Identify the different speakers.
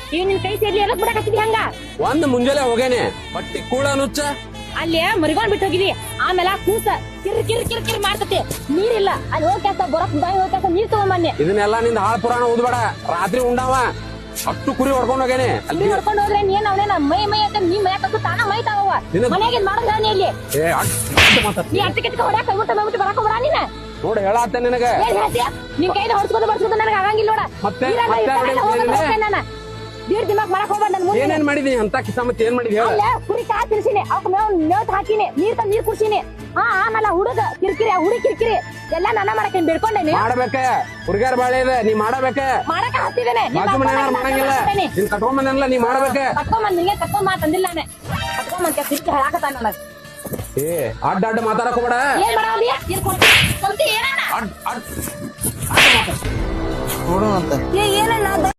Speaker 1: ಈಗ ನಿನ್ ಕೈ ಸೇರ್ಲಿ ಎಲ್ಲ ಬಿಡಕತ್ತಿದಿ ಹಂಗ
Speaker 2: ಒಂದ್ ಮುಂಜಾನೆ ಹೋಗೇನೆ ಹೊಟ್ಟಿ ಕೂಳ ನುಚ್ಚ
Speaker 1: ಅಲ್ಲಿ ಮರಿಗೊಂಡ್ ಬಿಟ್ಟು ಹೋಗಿದಿ ಆಮೇಲೆ ಕೂಸ ಕಿರ್ ಕಿರ್ ಕಿರ್ ಕಿರ್ ಮಾಡ್ತತಿ ನೀರಿಲ್ಲ ಅಲ್ಲಿ ಹೋಗ್ಯಾಸ ಬರಕ್ ಬಾಯಿ ಹೋಗ್ಯಾಸ ನೀರ್ ತಗೊಂಬನ್ನಿ
Speaker 2: ಇದನ್ನೆಲ್ಲ ನಿಂದ ಹಾಳ ಪುರಾಣ ಓದ್ಬೇಡ ರಾತ್ರಿ ಉಂಡಾವ ಅಷ್ಟು ಕುರಿ ಹೊಡ್ಕೊಂಡ್ ಹೋಗೇನೆ ಅಲ್ಲಿ
Speaker 1: ಹೊಡ್ಕೊಂಡು ಹೋದ್ರೆ ನೀನ್ ಅವನೇನ ಮೈ ಮೈ ಅಂತ ನೀ ಮೈ ಕಟ್ಟು ತಾನ ಮೈ ತಾವ ಮನೆಗೆ ಮಾಡೋದ್ ನೀ ಇಲ್ಲಿ ನೀ ಅಟ್ಟ ಕೆಟ್ಟ ಹೊಡ್ಯಾಕ ಹೋಗ್ಬಿಟ್ಟು ಬರಾಕ ಬರ ನೀನ
Speaker 2: ನೋಡ್ ಹೇಳಾತ ನಿನಗ
Speaker 1: ನಿನ್ ಕೈದ ಹೊಡ್ಸ್ಕೊದು ಬಡ್ಸ್ಕೊದು ನನಗೆ ಆಗಂಗಿಲ್ಲ ನೋಡ
Speaker 2: ಮತ್ತೆ
Speaker 1: ದೀಡ್ ದಿಮಾಕ್ ಮಾಡಕ್ ಹೋಗ್ಬೇಡ ನನ್ ಮುಂದೆ
Speaker 2: ಏನೇನ್ ಮಾಡಿದೀನಿ ಅಂತ ಕಿಸಾಮತ್ ಏನ್ ಮಾಡಿದ್ವಿ ಹೇಳ
Speaker 1: ಅಲ್ಲ ಕುರಿ ಕಾ ತಿರ್ಸಿನಿ ಅವಕ್ ಮೇವ್ ಹಾಕಿನಿ ನೀರ್ ಕುಡ್ಸಿನಿ ಆಮೇಲೆ ಹುಡುಗ ಕಿರಿಕಿರಿ ಹುಡುಗಿ ಕಿರಿಕಿರಿ ಎಲ್ಲಾ ನನ್ನ ಮಾಡಕ್ ಬಿಡ್ಕೊಂಡೇನಿ
Speaker 2: ಮಾಡ್ಬೇಕ ಹುಡುಗಾರ ಬಾಳೆ ಇದೆ ನೀ ಮಾಡಬೇಕ
Speaker 1: ಮಾಡಕ ಹತ್ತಿದ್ದೇನೆ
Speaker 2: ಬಾಜು ಮನೆಯವ್ರ ಮಾಡಂಗಿಲ್ಲ ನೀನ್ ಕಟ್ಕೊಂಡ್ ಬಂದಲ್ಲ ನೀ ಮಾಡ್ಬೇಕ
Speaker 1: ಕಟ್ಕೊಂಡ್ ನಿಂಗೆ ಕಟ್ಕೊಂಡ್ ಮಾತಂದಿಲ್ಲ ನಾನೇ ಕಟ್ಕೊಂಡ್ ಕಿರಿಕಿ ಹೇಳಾಕತ್ತಾನ ನನಗ
Speaker 2: ಏ ಅಡ್ಡ ಅಡ್ಡ ಮಾತಾಡಕ್ ಹೋಗ್ಬೇಡ
Speaker 1: ಏನ್ ಮಾಡಾವದಿ ಏನ್ ಕೊಡ್ತಿ ಏನಣ್ಣ
Speaker 2: ಅಡ್ಡ
Speaker 3: ನೋಡೋಣ ಅಂತ
Speaker 1: ಏನಣ್ಣ